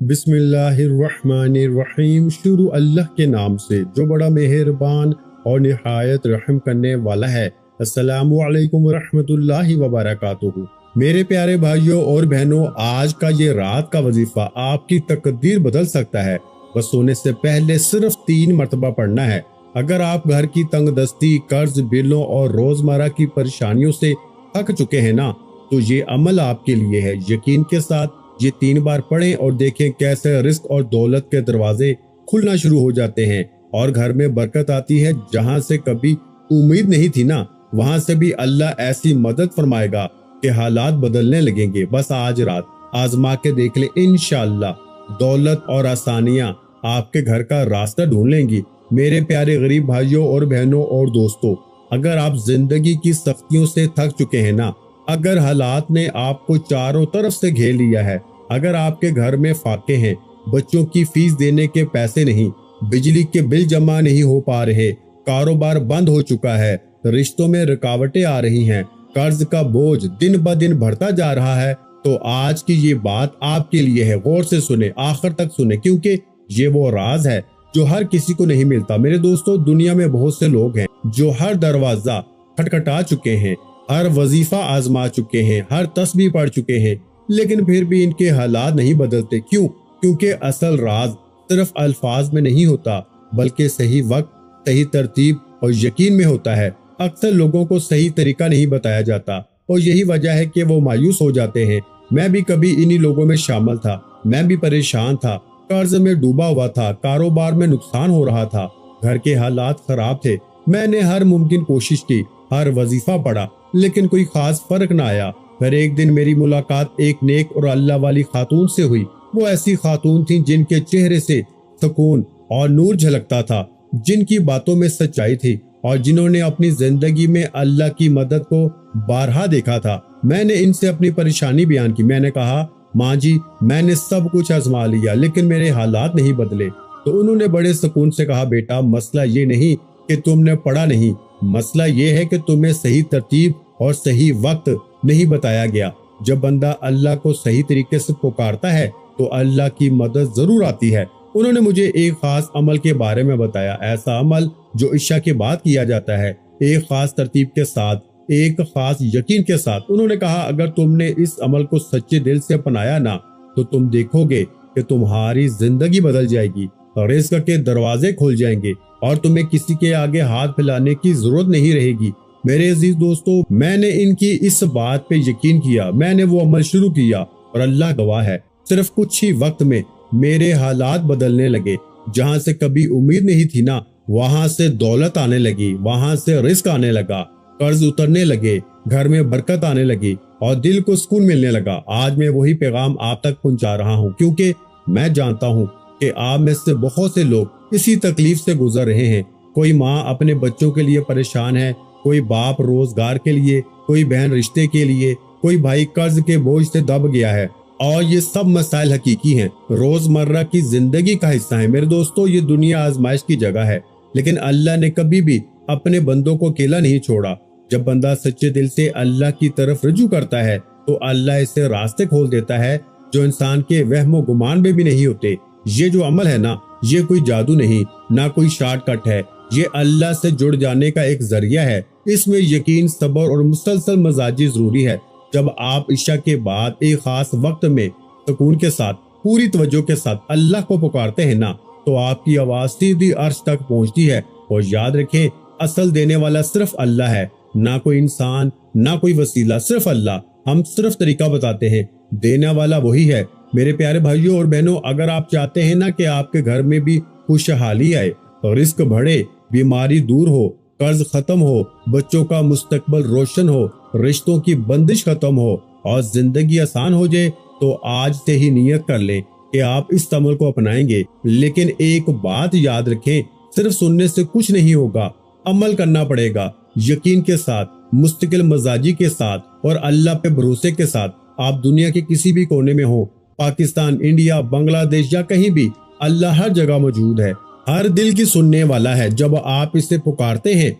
बिस्मिल्लाहिर्रहमानिर्रहीम। शुरू अल्लाह के नाम से जो बड़ा मेहरबान और निहायत रहम करने वाला है। अस्सलामु अलैकुम रहमतुल्लाहि व बरकातुहू। मेरे प्यारे भाइयों और बहनों, आज का ये रात का वजीफा आपकी तकदीर बदल सकता है। बस सोने से पहले सिर्फ 3 मरतबा पढ़ना है। अगर आप घर की तंगदस्ती, कर्ज, बिलों और रोजमर्रा की परेशानियों से थक चुके हैं ना, तो ये अमल आपके लिए है। यकीन के साथ ये 3 बार पढ़ें और देखें कैसे रिस्क और दौलत के दरवाजे खुलना शुरू हो जाते हैं और घर में बरकत आती है। जहां से कभी उम्मीद नहीं थी ना, वहां से भी अल्लाह ऐसी मदद फरमाएगा कि हालात बदलने लगेंगे। बस आज रात आजमा के देख ले, इंशाअल्लाह दौलत और आसानियां आपके घर का रास्ता ढूंढ लेंगी। मेरे प्यारे गरीब भाइयों और बहनों और दोस्तों, अगर आप जिंदगी की सख्तियों से थक चुके हैं ना, अगर हालात ने आपको चारों तरफ से घेर लिया है, अगर आपके घर में फाके हैं, बच्चों की फीस देने के पैसे नहीं, बिजली के बिल जमा नहीं हो पा रहे, कारोबार बंद हो चुका है, रिश्तों में रुकावटें आ रही हैं, कर्ज का बोझ दिन ब दिन बढ़ता जा रहा है, तो आज की ये बात आपके लिए है। गौर से सुने, आखिर तक सुने, क्योंकि ये वो राज है जो हर किसी को नहीं मिलता। मेरे दोस्तों, दुनिया में बहुत से लोग हैं जो हर दरवाजा खटखटा चुके हैं, हर वजीफा आजमा चुके हैं, हर तस्बीह पढ़ चुके हैं, लेकिन फिर भी इनके हालात नहीं बदलते। क्यों? क्योंकि असल राज सिर्फ अल्फाज में नहीं होता, बल्कि सही वक्त, सही तरतीब और यकीन में होता है। अक्सर लोगों को सही तरीका नहीं बताया जाता और यही वजह है कि वो मायूस हो जाते हैं। मैं भी कभी इन्हीं लोगों में शामिल था। मैं भी परेशान था, कर्ज में डूबा हुआ था, कारोबार में नुकसान हो रहा था, घर के हालात खराब थे। मैंने हर मुमकिन कोशिश की, हर वजीफा पढ़ा, लेकिन कोई खास फर्क ना आया। फिर एक दिन मेरी मुलाकात एक नेक और अल्लाह वाली खातून से हुई। वो ऐसी खातून थी जिनके चेहरे से सुकून और नूर झलकता था, जिनकी बातों में सच्चाई थी और जिन्होंने अपनी जिंदगी में अल्लाह की मदद को बारहा देखा था। मैंने इनसे अपनी परेशानी बयान की। मैंने कहा, माँ जी, मैंने सब कुछ आजमा लिया, लेकिन मेरे हालात नहीं बदले। तो उन्होंने बड़े सुकून से कहा, बेटा, मसला ये नहीं कि तुमने पढ़ा नहीं, मसला ये है कि तुम्हें सही तरतीब और सही वक्त नहीं बताया गया। जब बंदा अल्लाह को सही तरीके से पुकारता है तो अल्लाह की मदद जरूर आती है। उन्होंने मुझे एक खास अमल के बारे में बताया, ऐसा अमल जो इशा के बाद किया जाता है, एक खास तरतीब के साथ, एक खास यकीन के साथ। उन्होंने कहा, अगर तुमने इस अमल को सच्चे दिल से अपनाया ना, तो तुम देखोगे कि तुम्हारी जिंदगी बदल जाएगी, रिज़्क़ के दरवाजे खुल जाएंगे और तुम्हें किसी के आगे हाथ फैलाने की जरूरत नहीं रहेगी। मेरे अजीज दोस्तों, मैंने इनकी इस बात पे यकीन किया, मैंने वो अमल शुरू किया और अल्लाह गवाह है, सिर्फ कुछ ही वक्त में मेरे हालात बदलने लगे। जहां से कभी उम्मीद नहीं थी ना, वहां से दौलत आने लगी, वहां से रिस्क आने लगा, कर्ज उतरने लगे, घर में बरकत आने लगी और दिल को सुकून मिलने लगा। आज मैं वही पैगाम आप तक पहुंचा रहा हूं, क्योंकि मैं जानता हूं कि आप में से बहुत से लोग इसी तकलीफ से गुजर रहे हैं। कोई माँ अपने बच्चों के लिए परेशान है, कोई बाप रोजगार के लिए, कोई बहन रिश्ते के लिए, कोई भाई कर्ज के बोझ से दब गया है। और ये सब मसाइल हकीकी हैं, रोजमर्रा की जिंदगी का हिस्सा है। मेरे दोस्तों, ये दुनिया आजमाइश की जगह है, लेकिन अल्लाह ने कभी भी अपने बंदों को अकेला नहीं छोड़ा। जब बंदा सच्चे दिल से अल्लाह की तरफ रुजू करता है तो अल्लाह इसे रास्ते खोल देता है जो इंसान के वहमो गुमान में भी नहीं होते। ये जो अमल है ना, ये कोई जादू नहीं, ना कोई शॉर्टकट है, ये अल्लाह से जुड़ जाने का एक जरिया है। इसमें यकीन, सब्र और मुसलसल मजाजी जरूरी है। जब आप इशा के बाद एक खास वक्त में सुकून के साथ, पूरी तवज्जो के साथ अल्लाह को पुकारते हैं ना, तो आपकी आवाज सीधी अर्श तक पहुंचती है। और याद रखें, असल देने वाला सिर्फ अल्लाह है, ना कोई इंसान, ना कोई वसीला, सिर्फ अल्लाह। हम सिर्फ तरीका बताते हैं, देने वाला वही है। मेरे प्यारे भाइयों और बहनों, अगर आप चाहते हैं ना कि आपके घर में भी खुशहाली आए, रिस्क बढ़े, बीमारी दूर हो, कर्ज खत्म हो, बच्चों का मुस्तकबल रोशन हो, रिश्तों की बंदिश खत्म हो और जिंदगी आसान हो जाए, तो आज से ही नियत कर लें कि आप इस अमल को अपनाएंगे। लेकिन एक बात याद रखें, सिर्फ सुनने से कुछ नहीं होगा, अमल करना पड़ेगा, यकीन के साथ, मुस्तकिल मजाजी के साथ और अल्लाह पे भरोसे के साथ। आप दुनिया के किसी भी कोने में हो, पाकिस्तान, इंडिया, बांग्लादेश या कहीं भी, अल्लाह हर जगह मौजूद है, हर दिल की सुनने वाला है। जब आप इसे पुकारते हैं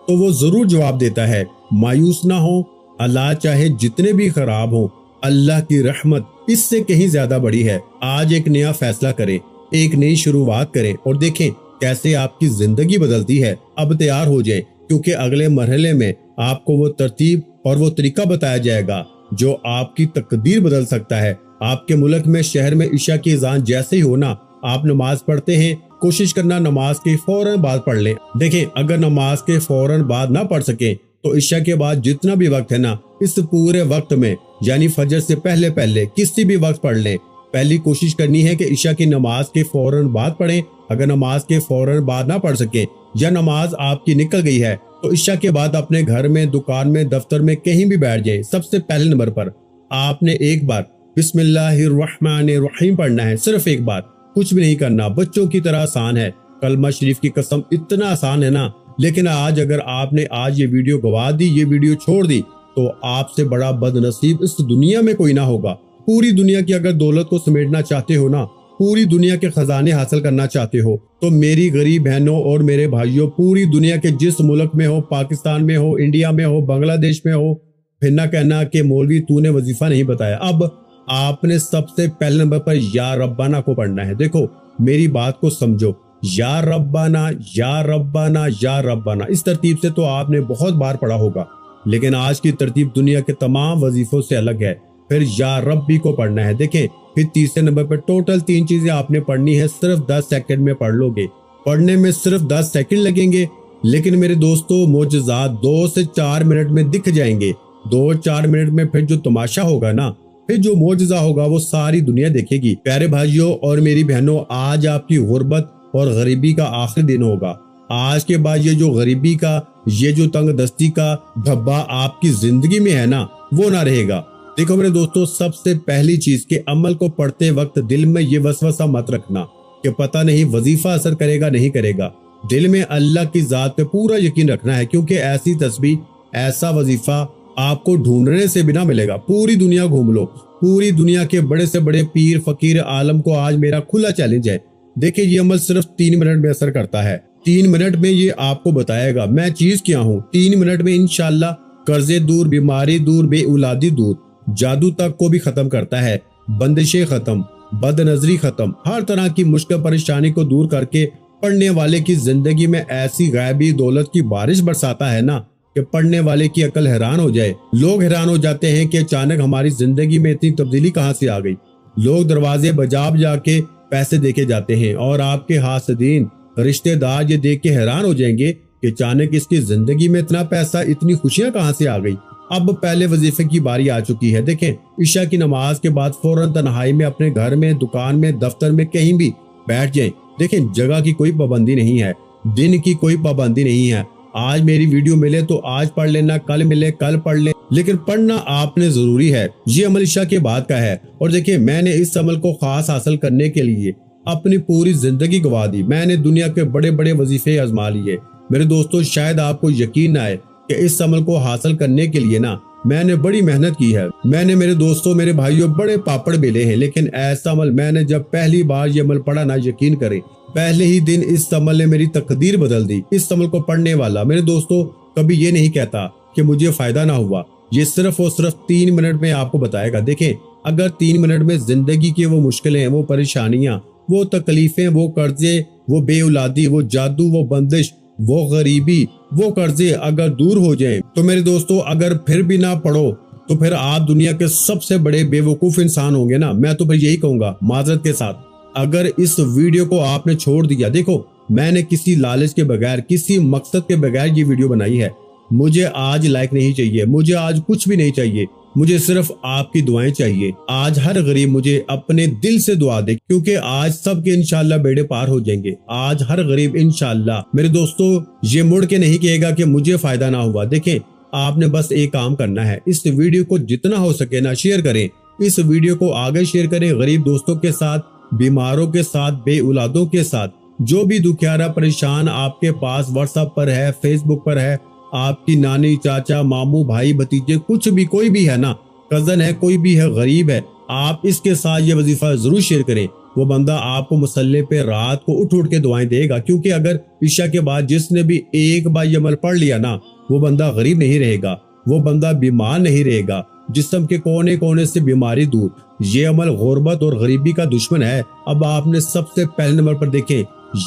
तो वो जरूर जवाब देता है। मायूस ना हो, अल्लाह चाहे जितने भी खराब हो, अल्लाह की रहमत اس سے کہیں زیادہ بڑی ہے۔ آج ایک نیا فیصلہ کریں، ایک نئی شروعات کریں اور دیکھیں کیسے آپ کی زندگی بدلتی ہے۔ اب تیار ہو جائیں، کیونکہ اگلے مرحلے میں آپ کو وہ ترتیب اور وہ طریقہ بتایا جائے گا جو آپ کی تقدیر بدل سکتا ہے۔ آپ کے ملک میں شہر میں عشاء کی اذان جیسے ہی ہونا، آپ نماز پڑھتے ہیں، کوشش کرنا نماز کے فوراً بعد پڑھ لیں۔ دیکھیں اگر نماز کے فوراً بعد نہ پڑھ سکیں تو عشاء کے بعد جتنا بھی وقت ہے نا، اس پورے وقت میں یعنی فجر سے پہلے کسی بھی وقت پڑھ لیں۔ پہلی کوشش کرنی ہے کہ عشاء کی نماز کے فوراً بعد پڑھیں۔ اگر نماز کے فوراً بعد نہ پڑھ سکیں یا نماز آپ کی نکل گئی ہے تو عشاء کے بعد اپنے گھر میں، دکان میں، دفتر میں کہیں بھی بیٹھ جائیں۔ سب سے پہلے نمبر پر آپ نے ایک بار بسم اللہ الرحمن الرحیم پڑھنا ہے، صرف ایک بار، کچھ بھی نہیں کرنا۔ بچوں کی طرح آسان ہے، کلمہ شریف کی قسم اتنا آسان ہے نا، لیکن آج اگر آپ نے یہ ویڈیو گوا دی، یہ ویڈیو چھوڑ دی، تو آپ سے بڑا بد نصیب اس دنیا میں کوئی نہ ہوگا۔ پوری دنیا کی اگر دولت کو سمیٹنا چاہتے ہو نا، پوری دنیا کے خزانے حاصل کرنا چاہتے ہو، تو میری غریب بہنوں اور میرے بھائیوں، پوری دنیا کے جس ملک میں ہو، پاکستان میں ہو، انڈیا میں ہو، بنگلہ دیش میں ہو، پھر نہ کہنا کہ مولوی تو نے وظیفہ نہیں بتایا۔ اب آپ نے سب سے پہلے نمبر پر یا ربنا کو پڑھنا ہے۔ دیکھو میری بات کو سمجھو، یا ربنا یا ربنا یا ربنا، اس ترتیب سے تو آپ نے بہت بار پڑھا ہوگا، لیکن آج کی ترتیب دنیا کے تمام وظیفوں سے الگ ہے۔ پھر یا ربی کو پڑھنا ہے۔ دیکھیں پھر تیسرے نمبر پر ٹوٹل 3 چیزیں آپ نے پڑھنی ہے، صرف 10 سیکنڈ میں پڑھ لو گے۔ پڑھنے میں صرف 10 سیکنڈ لگیں گے، لیکن میرے دوستو معجزات 2 سے 4 منٹ میں دکھ جائیں گے۔ 2-4 منٹ میں پھر جو تماشا ہوگا نا، پھر جو معجزہ ہوگا وہ ساری دنیا دیکھے گی۔ پیارے بھائیوں اور میری بہنوں، آج آپ کی غربت اور غریبی کا آخری دن ہوگا۔ آج کے بعد یہ جو غریبی کا، یہ جو تنگ دستی کا دھبا آپ کی زندگی میں ہے نا، وہ نہ رہے گا۔ دیکھو میرے دوستو، سب سے پہلی چیز کہ عمل کو پڑھتے وقت دل میں یہ وسوسہ مت رکھنا کہ پتہ نہیں وظیفہ اثر کرے گا نہیں کرے گا۔ دل میں اللہ کی ذات پہ پورا یقین رکھنا ہے، کیونکہ ایسی تسبیح، ایسا وظیفہ آپ کو ڈھونڈنے سے بھی نہ ملے گا۔ پوری دنیا گھوم لو، پوری دنیا کے بڑے سے بڑے پیر، فقیر، عالم کو آج میرا کھلا چیلنج ہے۔ دیکھیں یہ عمل صرف 3 منٹ میں اثر کرتا ہے۔ 3 منٹ میں یہ آپ کو بتائے گا میں چیز کیا ہوں۔ 3 منٹ میں انشاءاللہ قرضے دور، بیماری دور، بے اولادی دور، جادو تک کو بھی ختم کرتا ہے، بندشیں ختم، بد نظری ختم، ہر طرح کی مشکل پریشانی کو دور کر کے پڑھنے والے کی زندگی میں ایسی غیبی دولت کی بارش برساتا ہے نا کہ پڑھنے والے کی عقل حیران ہو جائے۔ لوگ حیران ہو جاتے ہیں کہ اچانک ہماری زندگی میں اتنی تبدیلی کہاں سے آ گئی۔ لوگ دروازے بجا کے پیسے دے کے جاتے ہیں، اور آپ کے حاسدین، رشتہ دار یہ دیکھ کے حیران ہو جائیں گے کہ اچانک اس کی زندگی میں اتنا پیسہ، اتنی خوشیاں کہاں سے آ گئی۔ اب پہلے وظیفے کی باری آ چکی ہے۔ دیکھیں عشاء کی نماز کے بعد فوراً تنہائی میں اپنے گھر میں، دکان میں، دفتر میں کہیں بھی بیٹھ جائیں۔ دیکھیں جگہ کی کوئی پابندی نہیں ہے، دن کی کوئی پابندی نہیں ہے۔ آج میری ویڈیو ملے تو آج پڑھ لینا، کل ملے کل پڑھ لیں، لیکن پڑھنا آپ نے ضروری ہے۔ یہ عمل عشاء کے بعد کا ہے، اور دیکھیں میں نے اس عمل کو خاص حاصل کرنے کے لیے اپنی پوری زندگی گوا دی۔ میں نے دنیا کے بڑے بڑے وظیفے آزما لیے۔ میرے دوستو شاید آپ کو یقین نہ آئے کہ اس عمل کو حاصل کرنے کے لیے نا میں نے بڑی محنت کی ہے۔ میں نے میرے دوستوں، میرے بھائیوں بڑے پاپڑ بیلے ہیں، لیکن ایسا عمل میں نے جب پہلی بار یہ عمل پڑھا نا، یقین کریں پہلے ہی دن اس عمل نے میری تقدیر بدل دی۔ اس عمل کو پڑھنے والا میرے دوستوں کبھی یہ نہیں کہتا کہ مجھے فائدہ نہ ہوا۔ یہ صرف اور صرف 3 منٹ میں آپ کو بتائے گا۔ دیکھیں اگر 3 منٹ میں زندگی کی وہ مشکلیں، وہ پریشانیاں، وہ تکلیفیں، وہ قرضے، وہ بے اولادی، وہ جادو، وہ بندش، وہ غریبی، وہ قرضے اگر دور ہو جائیں تو میرے دوستو اگر پھر بھی نہ پڑھو تو پھر آپ دنیا کے سب سے بڑے بے وقوف انسان ہوں گے نا۔ میں تو پھر یہی کہوں گا معذرت کے ساتھ، اگر اس ویڈیو کو آپ نے چھوڑ دیا، دیکھو میں نے کسی لالچ کے بغیر، کسی مقصد کے بغیر یہ ویڈیو بنائی ہے۔ مجھے آج لائک نہیں چاہیے، مجھے آج کچھ بھی نہیں چاہیے، مجھے صرف آپ کی دعائیں چاہیے۔ آج ہر غریب مجھے اپنے دل سے دعا دے، کیونکہ آج سب کے انشاءاللہ بیڑے پار ہو جائیں گے۔ آج ہر غریب انشاءاللہ میرے دوستو یہ مڑ کے نہیں کہے گا کہ مجھے فائدہ نہ ہوا۔ دیکھیں آپ نے بس ایک کام کرنا ہے، اس ویڈیو کو جتنا ہو سکے نا شیئر کریں، اس ویڈیو کو آگے شیئر کریں، غریب دوستوں کے ساتھ، بیماروں کے ساتھ، بے اولادوں کے ساتھ، جو بھی دکھیارا پریشان آپ کے پاس واٹس ایپ پر ہے، فیس بک پر ہے، آپ کی نانی، چاچا، ماموں، بھائی، بھتیجے، کچھ بھی کوئی بھی ہے نا، کزن ہے، کوئی بھی ہے، غریب ہے، آپ اس کے ساتھ یہ وظیفہ ضرور شیئر کریں۔ وہ بندہ آپ کو مصلے پہ رات کو اٹھ کے دعائیں دے گا، کیونکہ اگر عشاء کے بعد جس نے بھی ایک بار یہ عمل پڑھ لیا نا، وہ بندہ غریب نہیں رہے گا، وہ بندہ بیمار نہیں رہے گا، जिस्म के कोने कोने से बीमारी दूर। ये अमल गुर्बत और गरीबी का दुश्मन है। अब आपने सबसे पहले नंबर पर देखें,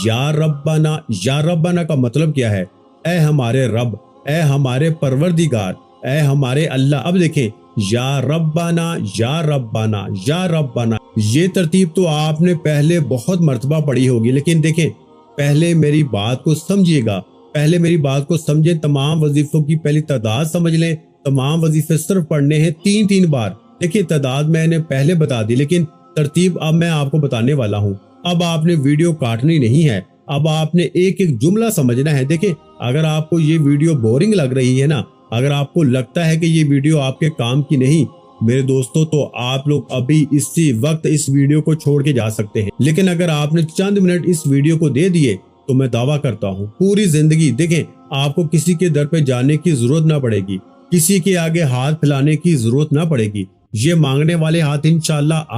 या रब्बाना। या रब्बाना का मतलब क्या है? ऐ हमारे रब, ऐ हमारे परवरदिगार, ऐ हमारे अल्लाह। अब देखें, या रब्बाना, या रब्बाना, या रब्बाना। ये तरतीब तो आपने पहले बहुत मर्तबा पढ़ी होगी, लेकिन देखें, पहले मेरी बात को समझिएगा, पहले मेरी बात को समझें। तमाम वजीफों की पहली तादाद समझ लें। तमाम वजीफे सिर्फ पढ़ने हैं 3-3 बार। देखिए, तादाद मैंने पहले बता दी, लेकिन तरतीब अब मैं आपको बताने वाला हूँ। अब आपने वीडियो काटनी नहीं है, अब आपने एक एक जुमला समझना है। देखिए, अगर आपको ये वीडियो बोरिंग लग रही है ना, अगर आपको लगता है कि ये वीडियो आपके काम की नहीं मेरे दोस्तों, तो आप लोग अभी इसी वक्त इस वीडियो को छोड़ के जा सकते हैं। लेकिन अगर आपने चंद मिनट इस वीडियो को दे दिए तो मैं दावा करता हूँ पूरी जिंदगी, देखें, आपको किसी के दर पे जाने की जरूरत ना पड़ेगी, किसी के आगे हाथ फैलाने की जरूरत ना पड़ेगी। ये मांगने वाले हाथ इंशाल्लाह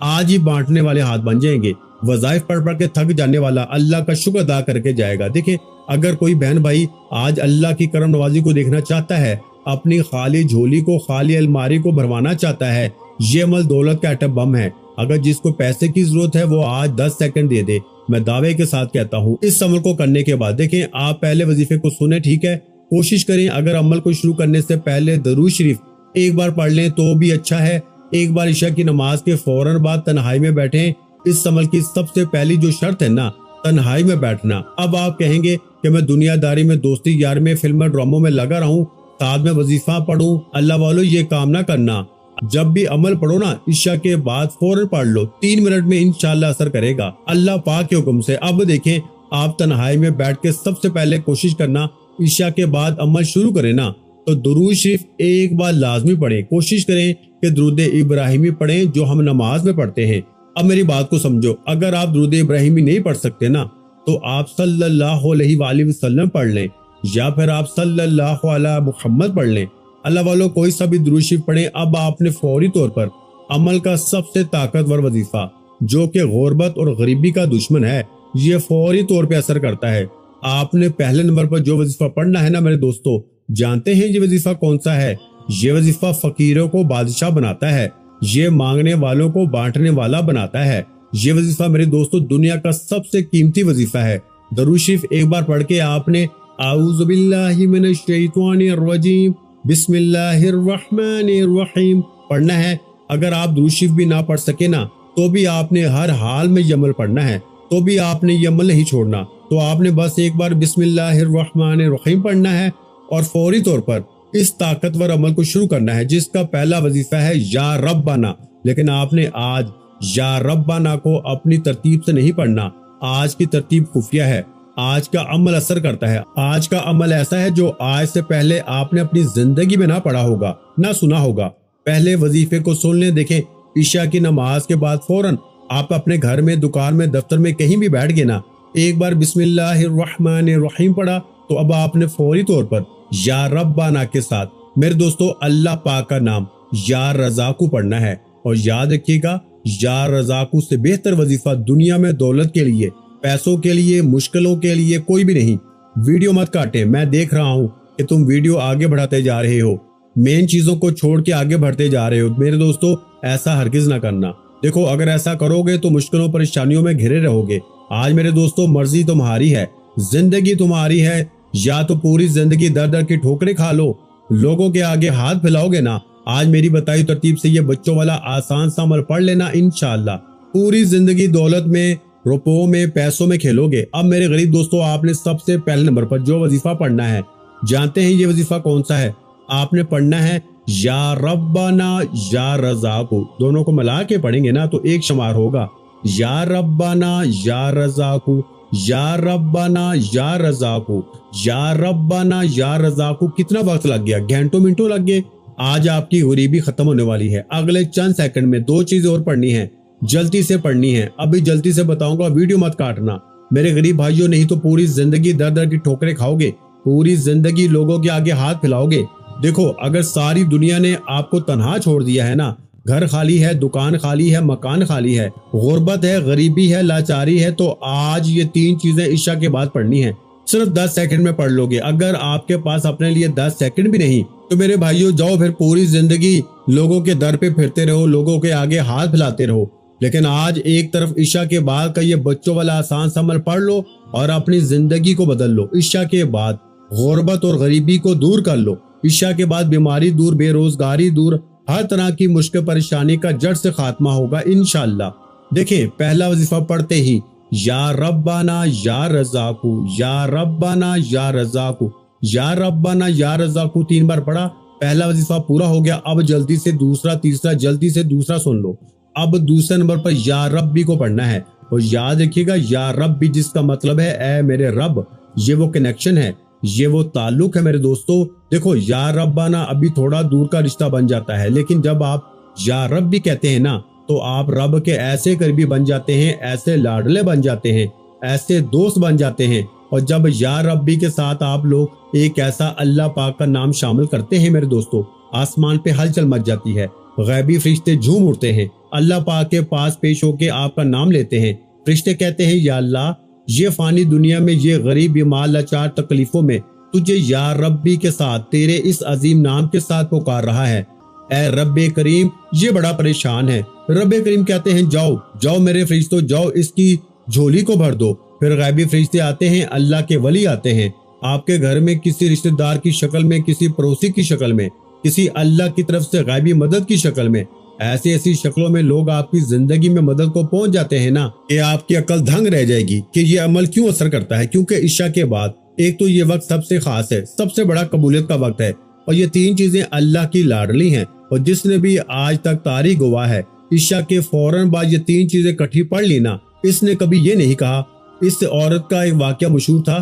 आज ही बांटने वाले हाथ बन जाएंगे। वज़ाइफ पढ़ पढ़ के थक जाने वाला अल्लाह का शुक्र अदा करके जाएगा। देखें, अगर कोई बहन भाई आज अल्लाह की करम नवाजी को देखना चाहता है, अपनी खाली झोली को, खाली अलमारी को भरवाना चाहता है, ये अमल दौलत का एटम बम है। अगर जिसको पैसे की जरूरत है वो आज 10 सेकंड दे दे। मैं दावे के साथ कहता हूँ, इस अमल को करने के बाद देखें, आप पहले वजीफे को सुने, ठीक है, कोशिश करें अगर अमल को शुरू करने से पहले दरूद शरीफ एक बार पढ़ लें तो भी अच्छा है। एक बार इशा की नमाज के फौरन बाद तन्हाई में बैठें। इस अमल की सबसे पहली जो शर्त है ना, तन्हाई में बैठना। अब आप कहेंगे कि मैं दुनियादारी में, दोस्ती यार में, फिल्म ड्रामों में लगा रहूं, साथ में वजीफा पढ़ूं। अल्लाह वालों, ये काम ना करना। जब भी अमल पढ़ो ना, इशा के बाद फौरन पढ़ लो, 3 मिनट में इंशाल्लाह असर करेगा अल्लाह पाक के हुक्म से। अब देखें, आप तन्हाई में बैठ के सबसे पहले कोशिश करना, इशा के बाद अमल शुरू करें ना तो दुरूद शरीफ एक बार लाजमी पढ़ें। कोशिश करें कि दुरूद इब्राहिमी पढ़ें जो हम नमाज में पढ़ते हैं। अब मेरी बात को समझो, अगर आप दुरूद इब्राहिमी नहीं पढ़ सकते ना तो आप सल्लल्लाहु अलैहि वसल्लम पढ़ लें, या फिर आप सल्लल्लाहु अला मुहम्मद पढ़ लें। अल्लाह वालों, कोई सा भी दुरूद शरीफ पढ़ें। अब आपने फौरी तौर पर अमल का सबसे ताकतवर वजीफा, जो कि गुर्बत और गरीबी का दुश्मन है, ये फौरी तौर पे असर करता है। आपने पहले नंबर पर जो वजीफा पढ़ना है ना मेरे दोस्तों, जानते हैं ये वजीफा कौन सा है? ये वजीफा फकीरों को बादशाह बनाता है, ये मांगने वालों को बांटने वाला बनाता है। ये वजीफा मेरे दोस्तों दुनिया का सबसे कीमती वजीफा है। दरूद शरीफ एक बार पढ़ के आपने आऊज़ु बिल्लाहि मिनश शैतानिर रजीम बिस्मिल्लाहिर रहमानिर रहीम पढ़ना है। अगर आप दरूद शरीफ भी ना पढ़ सके ना तो भी आपने हर हाल में ये अमल पढ़ना है, तो भी आपने ये अमल नहीं छोड़ना। तो आपने बस एक बार बिस्मिल्लाहिर रहमानिर रहीम पढ़ना है और फौरी तौर पर इस ताकतवर अमल को शुरू करना है, जिसका पहला वजीफा है या रब्बाना। लेकिन आपने आज या रब्बाना को अपनी तरतीब से नहीं पढ़ना। आज की तरतीब खुफिया है, आज का अमल असर करता है। आज का अमल ऐसा है जो आज से पहले आपने अपनी जिंदगी में ना पढ़ा होगा, ना सुना होगा। पहले वजीफे को सुन लें। देखें, ईशा की नमाज के बाद फौरन आप अपने घर में, दुकान में, दफ्तर में कहीं भी बैठ गए ना, एक बार बिस्मिल्लाहिर रहमानिर रहीम पढ़ा तो अब आपने फौरी तौर पर या रब्बाना के साथ मेरे दोस्तों अल्लाह पाक का नाम या रज़ाकू पढ़ना है। और याद रखिएगा, या रज़ाकू से बेहतर वजीफा दुनिया में दौलत के लिए, पैसों के लिए, मुश्किलों के लिए कोई भी नहीं। वीडियो मत काटे, मैं देख रहा हूँ कि तुम वीडियो आगे बढ़ाते जा रहे हो, मेन चीजों को छोड़ के आगे बढ़ते जा रहे हो। मेरे दोस्तों ऐसा हरगिज ना करना। देखो, अगर ऐसा करोगे तो मुश्किलों परेशानियों में घिरे रहोगे। आज मेरे दोस्तों मर्जी तुम्हारी है, जिंदगी तुम्हारी है। या तो पूरी जिंदगी दर दर की ठोकरें खा लो, लोगों के आगे हाथ फैलाओगे ना, आज मेरी बताई तरतीब से ये बच्चों वाला आसान सा अमल पढ़ लेना, इंशाल्लाह पूरी जिंदगी दौलत में, रुपयों में, पैसों में खेलोगे। अब मेरे गरीब दोस्तों, आपने सबसे पहले नंबर पर जो वजीफा पढ़ना है, जानते हैं ये वजीफा कौन सा है? आपने पढ़ना है या रब्बाना या रज़ाकू। दोनों को मिला के पढ़ेंगे ना तो एक शुमार होगा, या रब्बाना या रज़ाकू, या रब्बाना या रज़ाकू, या रब्बाना या रज़ाकू। कितना वक्त लग गया? घंटों मिनटों लग गए। आज आपकी गरीबी खत्म होने वाली है। अगले चंद सेकंड में 2 चीजें और पढ़नी है, जल्दी से पढ़नी है। अभी जल्दी से बताऊंगा, वीडियो मत काटना मेरे गरीब भाइयों, नहीं तो पूरी जिंदगी दर दर की ठोकरें खाओगे, पूरी जिंदगी लोगों के आगे हाथ फैलाओगे। देखो, अगर सारी दुनिया ने आपको तन्हा छोड़ दिया है ना, घर खाली है, दुकान खाली है, मकान खाली है, गुर्बत है, गरीबी है, लाचारी है, तो आज ये 3 चीजें इशा के बाद पढ़नी है। सिर्फ 10 सेकंड में पढ़ लोगे। अगर आपके पास अपने लिए 10 सेकंड भी नहीं तो मेरे भाइयों जाओ फिर पूरी जिंदगी लोगों के दर पे फिरते रहो, लोगों के आगे हाथ फैलाते रहो। लेकिन आज एक तरफ ईशा के बाद का ये बच्चों वाला आसान सा अमल पढ़ लो और अपनी जिंदगी को बदल लो। ईशा के बाद गुर्बत और गरीबी को दूर कर लो। ईशा के बाद बीमारी दूर, बेरोजगारी दूर, हर तरह की मुश्किल परेशानी का जड़ से खात्मा होगा इंशाअल्लाह। देखें, पहला वजीफा पढ़ते ही या रब्बाना या रज़ाकू, या रब्बाना या रज़ाकू, या रब्बाना या रज़ाकू 3 बार पढ़ा, पहला वजीफा पूरा हो गया। अब जल्दी से दूसरा, तीसरा, जल्दी से दूसरा सुन लो। अब दूसरे नंबर पर या रब्बी को पढ़ना है और याद रखिएगा या रब्बी जिसका मतलब है ऐ मेरे रब, ये वो कनेक्शन है, ये वो ताल्लुक है मेरे दोस्तों। देखो या रब्बाना अभी थोड़ा दूर का रिश्ता बन जाता है, लेकिन जब आप या रब्बी कहते हैं ना तो आप रब के ऐसे करीबी बन जाते हैं, ऐसे लाडले बन जाते हैं, ऐसे दोस्त बन जाते हैं। और जब या रब्बी के साथ आप लोग एक ऐसा अल्लाह पाक का नाम शामिल करते हैं मेरे दोस्तों, आसमान पे हलचल मच जाती है, गैबी फरिश्ते झूम उठते हैं, अल्लाह पाक के पास पेश होके आपका नाम लेते हैं। फरिश्ते कहते हैं या अल्लाह, ये फानी दुनिया में, ये गरीब बीमार लाचार तकलीफों में तुझे या रब्बी के साथ तेरे इस अजीम नाम के साथ पुकार रहा है। ऐ रब्बे करीम, ये बड़ा परेशान है। रब्बे करीम कहते हैं जाओ जाओ मेरे फरिश्तों, जाओ इसकी झोली को भर दो। फिर गैबी फरिश्ते आते हैं, अल्लाह के वली आते हैं आपके घर में, किसी रिश्तेदार की शक्ल में, किसी पड़ोसी की शक्ल में, किसी अल्लाह की तरफ से गैबी मदद की शक्ल में। ऐसी ऐसी शक्लों में लोग आपकी जिंदगी में मदद को पहुंच जाते हैं ना कि आपकी अकल दंग रह जाएगी कि ये अमल क्यों असर करता है। क्योंकि इशा के बाद एक तो ये वक्त सबसे खास है, सबसे बड़ा कबूलियत का वक्त है, और ये 3 चीजें अल्लाह की लाडली हैं। और जिसने भी आज तक तारीख गवाह है, इशा के फौरन बाद ये 3 चीजें इकट्ठी पढ़ ली ना, इसने कभी ये नहीं कहा, इस औरत का एक वाकया मशहूर था,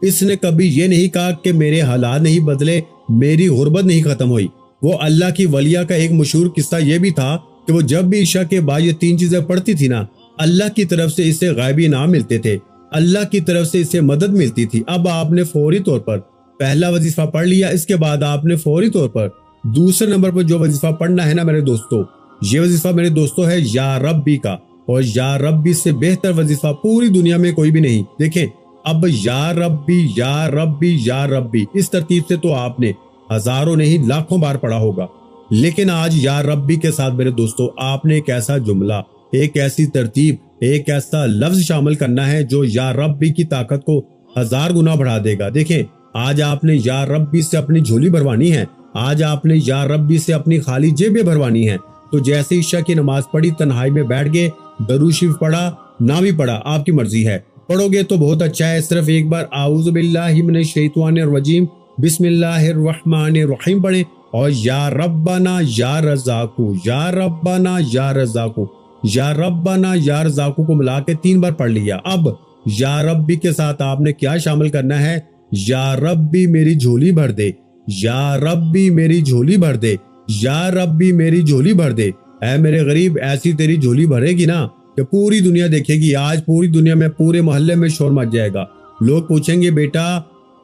इसने कभी ये नहीं कहा कि मेरे हालात नहीं बदले, मेरी गुर्बत नहीं खत्म हुई। वो अल्लाह की वलिया का एक मशहूर किस्सा ये भी था कि वो जब भी इशा के बाद ये 3 चीजें पढ़ती थी ना, अल्लाह की तरफ से इसे गैबी इनाम मिलते थे, अल्लाह की तरफ से इसे मदद मिलती थी। अब आपने फौरी तौर पर पहला वजीफा पढ़ लिया, इसके बाद आपने फौरी तौर पर दूसरे नंबर पर जो वजीफा पढ़ना है ना मेरे दोस्तों, ये वजीफा मेरे दोस्तों है या रब्बी का। और या रब्बी से बेहतर वजीफा पूरी दुनिया में कोई भी नहीं। देखें, अब या रब्बी या रब्बी या रब्बी इस तरतीब से तो आपने हजारों नहीं लाखों बार पढ़ा होगा, लेकिन आज या रब्बी के साथ मेरे दोस्तों आपने एक ऐसा जुमला, एक ऐसी तरतीब, एक ऐसा लफ्ज शामिल करना है जो या रब्बी की ताकत को 1000 गुना बढ़ा देगा। देखें, आज आपने या रब्बी से अपनी झोली भरवानी है, आज आपने या रब्बी से अपनी खाली जेबें भरवानी है। तो जैसे ईशा की नमाज पढ़ी, तन्हाई में बैठ गए, दरूद शरीफ पढ़ा ना भी पढ़ा आपकी मर्जी है, पढ़ोगे तो बहुत अच्छा है। सिर्फ एक बार आऊज़ु बिल्लाहि मिनश शैतानिर रजीम बिस्मिल्लाहिर रहमानिर रहीम पढ़ें और या रब्बाना या रज़ाकू, या रब्बाना या रज़ाकू, या रब्बाना या रज़ाकू को मिला के 3 बार पढ़ लिया। अब या रब्बी के साथ आपने क्या शामिल करना है, या रब्बी मेरी झोली भर दे, या रब्बी मेरी झोली भर दे, या रब्बी मेरी झोली भर दे। ऐ मेरे गरीब, ऐसी तेरी झोली भरेगी ना कि पूरी दुनिया देखेगी। आज पूरी दुनिया में, पूरे मोहल्ले में शोर मच जाएगा। लोग पूछेंगे बेटा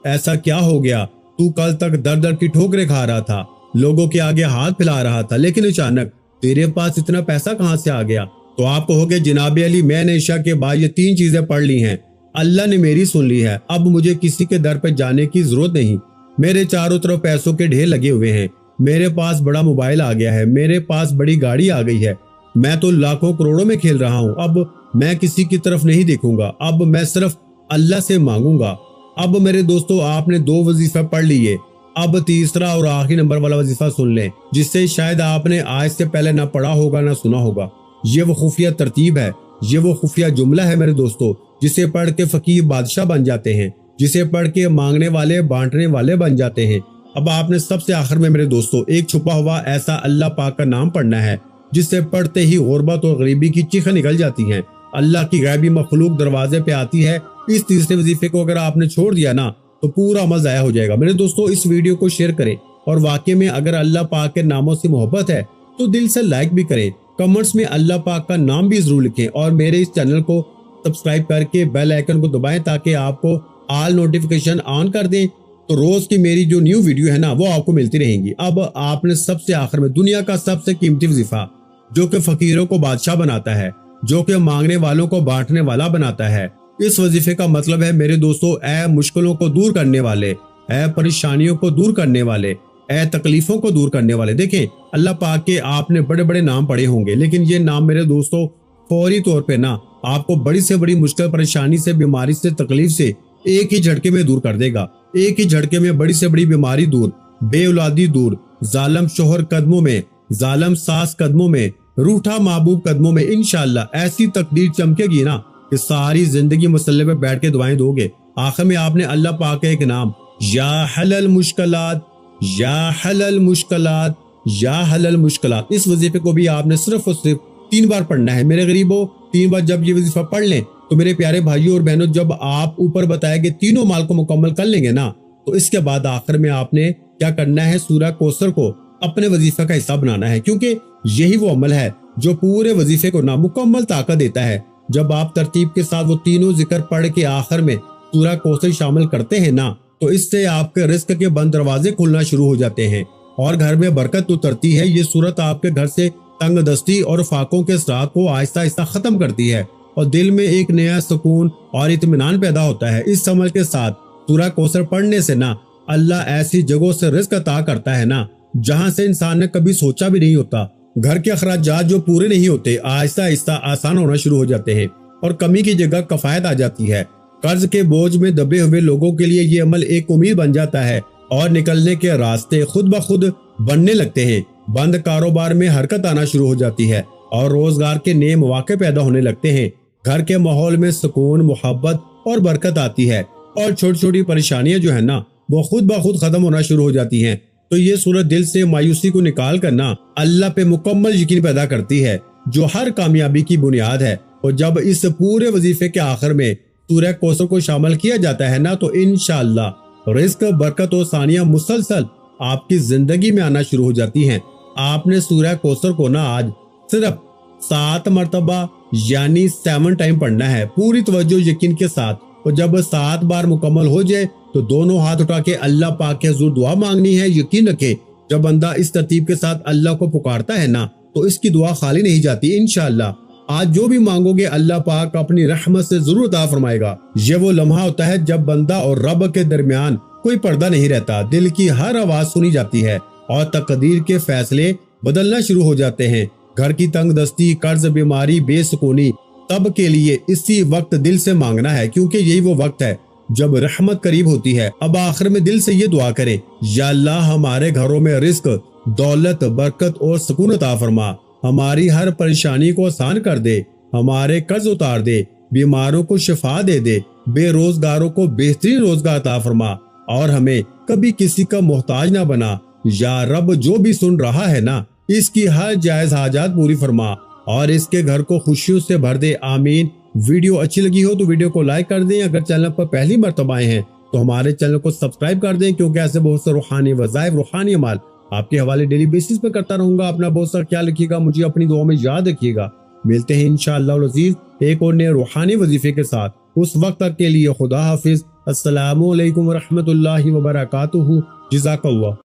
ऐसा क्या हो गया, तू कल तक दर दर की ठोकरें खा रहा था, लोगों के आगे हाथ फैला रहा था, लेकिन अचानक तेरे पास इतना पैसा कहां से आ गया। तो आप कहोगे जनाब अली, मैंने इशा के बाद ये 3 चीजें पढ़ ली हैं, अल्लाह ने मेरी सुन ली है, अब मुझे किसी के दर पर जाने की जरूरत नहीं। मेरे चारों तरफ पैसों के ढेर लगे हुए हैं, मेरे पास बड़ा मोबाइल आ गया है, मेरे पास बड़ी गाड़ी आ गई है, मैं तो लाखों करोड़ों में खेल रहा हूँ। अब मैं किसी की तरफ नहीं देखूंगा, अब मैं सिर्फ अल्लाह से मांगूंगा। अब मेरे दोस्तों आपने 2 वजीफा पढ़ लिए, अब तीसरा और आखिरी नंबर वाला वजीफा सुन लें, जिससे शायद आपने आज से पहले ना पढ़ा होगा ना सुना होगा। ये वो खुफिया तरतीब है, ये वो खुफिया जुमला है मेरे दोस्तों, जिसे पढ़ के फकीर बादशाह बन जाते हैं, जिसे पढ़ के मांगने वाले बांटने वाले बन जाते हैं। अब आपने सबसे आखिर में मेरे दोस्तों एक छुपा हुआ ऐसा अल्लाह पाक का नाम पढ़ना है, जिससे पढ़ते ही गुर्बत और गरीबी की चीखें निकल जाती हैं, अल्लाह की गैबी मखलूक दरवाजे पे आती है। इस तीसरे वजीफे को अगर आपने छोड़ दिया ना तो पूरा अमल ज़ाया हो जाएगा। मेरे दोस्तों इस वीडियो को शेयर करें, और वाकई में अगर अल्लाह पाक के नामों से मोहब्बत है तो दिल से लाइक भी करें, कमेंट्स में अल्लाह पाक का नाम भी जरूर लिखें, और मेरे इस चैनल को सब्सक्राइब करके बेल आइकन को दबाएं ताकि आपको ऑल नोटिफिकेशन ऑन कर दें, तो रोज की मेरी जो न्यू वीडियो है ना वो आपको मिलती रहेंगी। अब आपने सबसे आखिर में दुनिया का सबसे कीमती वजीफा, जो कि फकीरों को बादशाह बनाता है, जो कि मांगने वालों को बांटने वाला बनाता है, इस वजीफे का मतलब है मेरे दोस्तों, ए मुश्किलों को दूर करने वाले, ए परेशानियों को दूर करने वाले, ए तकलीफों को दूर करने वाले। देखें, अल्लाह पाक के आपने बड़े बड़े नाम पढ़े होंगे, लेकिन ये नाम मेरे दोस्तों फौरी तौर पे ना आपको बड़ी से बड़ी मुश्किल, परेशानी से, बीमारी से, तकलीफ से एक ही झटके में दूर कर देगा। एक ही झटके में बड़ी से बड़ी बीमारी दूर, बे औलादी दूर, जालिम शोहर कदमों में, जालिम सास कदमों में, रूठा महबूब कदमों में। इंशाअल्लाह ऐसी तकदीर चमकेगी ना कि सारी जिंदगी मसल्ले पे बैठ के दुआएं दोगे। आखिर में आपने अल्लाह पाक का एक नाम, या हलल मुश्किलात, या हलल मुश्किलात, या हलल मुश्किलात, इस वजीफे को भी आपने सिर्फ और सिर्फ 3 बार पढ़ना है। मेरे गरीबों, 3 बार जब ये वजीफा पढ़ लें तो मेरे प्यारे भाइयों और बहनों, जब आप ऊपर बताए गए तीनों माल को मुकम्मल कर लेंगे ना, तो इसके बाद आखिर में आपने क्या करना है, सूरह कौसर को अपने वजीफे का हिस्सा बनाना है, क्योंकि यही वो अमल है जो पूरे वजीफे को ना मुकम्मल ताकत देता है। जब आप तरतीब के साथ वो तीनों जिक्र पढ़ के आखिर में सूरह कौसर शामिल करते हैं ना, तो इससे आपके रिस्क के बंद दरवाजे खुलना शुरू हो जाते हैं और घर में बरकत उतरती है। ये सूरत आपके घर से तंग दस्ती और फाकों के साथ को आहिस्ता आहिस्ता खत्म करती है और दिल में एक नया सुकून और इत्मीनान पैदा होता है। इस अमल के साथ सूरह कौसर पढ़ने से ना अल्लाह ऐसी जगहों से रिस्क अता करता है ना, जहां से इंसान ने कभी सोचा भी नहीं होता। घर के अखराजात जो पूरे नहीं होते आहिस्ता आहिस्ता आसान होना शुरू हो जाते हैं और कमी की जगह कफायत आ जाती है। कर्ज के बोझ में दबे हुए लोगों के लिए ये अमल एक उम्मीद बन जाता है और निकलने के रास्ते खुद ब खुद बनने लगते हैं। बंद कारोबार में हरकत आना शुरू हो जाती है और रोजगार के नए मौके पैदा होने लगते हैं। घर के माहौल में सुकून, मोहब्बत और बरकत आती है और छोटी छोटी परेशानियां जो है ना वो खुद ब खुद खत्म होना शुरू हो जाती हैं। तो ये सूरत दिल से मायूसी को निकाल कर ना अल्लाह पे मुकम्मल यकीन पैदा करती है, जो हर कामयाबी की बुनियाद है। और जब इस पूरे वजीफे के आखिर में सूरह कौसर को शामिल किया जाता है ना, तो इंशाअल्लाह रिस्क, बरकत और सानिया मुसलसल आपकी जिंदगी में आना शुरू हो जाती हैं। आपने सूरह कौसर को ना आज सिर्फ 7 मरतबा यानी 7 टाइम पढ़ना है, पूरी तवज्जो यकीन के साथ। और जब 7 बार मुकम्मल हो जाए तो दोनों हाथ उठा के अल्लाह पाक के हुजूर दुआ मांगनी है। यकीन रखे, जब बंदा इस तरतीब के साथ अल्लाह को पुकारता है ना, तो इसकी दुआ खाली नहीं जाती। इंशाअल्लाह आज जो भी मांगोगे अल्लाह पाक अपनी रहमत से जरूर अता फरमाएगा। ये वो लम्हा होता है जब बंदा और रब के दरमियान कोई पर्दा नहीं रहता, दिल की हर आवाज सुनी जाती है और तकदीर के फैसले बदलना शुरू हो जाते हैं। घर की तंग दस्ती, कर्ज, बीमारी, बेसुकूनी, तब के लिए इसी वक्त दिल से मांगना है, क्योंकि यही वो वक्त है जब रहमत करीब होती है। अब आखिर में दिल से ये दुआ करें, या अल्लाह हमारे घरों में रिस्क, दौलत, बरकत और सुकून अता फरमा, हमारी हर परेशानी को आसान कर दे, हमारे कर्ज उतार दे, बीमारों को शिफा दे दे, बेरोजगारों को बेहतरीन रोजगार अता फरमा और हमें कभी किसी का मोहताज ना बना। या रब, जो भी सुन रहा है ना, इसकी हर जायज हाजात पूरी फरमा और इसके घर को खुशियों से भर दे। आमीन। वीडियो अच्छी लगी हो तो वीडियो को लाइक कर दें। अगर चैनल पर पहली मर्तबा आए हैं तो हमारे चैनल को सब्सक्राइब कर दें, क्योंकि ऐसे बहुत से रूहानी वज़ाइफ, रूहानी अमाल आपके हवाले डेली बेसिस पर करता रहूंगा। अपना बहुत सारा ख्याल रखिएगा, मुझे अपनी दुआ में याद रखिएगा। मिलते हैं इंशाअल्लाह अज़ीज़ एक और नए रूहानी वजीफे के साथ। उस वक्त तक के लिए खुदा हाफिज। अस्सलामु अलैकुम व रहमतुल्लाहि व बरकातुहू। जज़ाकल्लाह।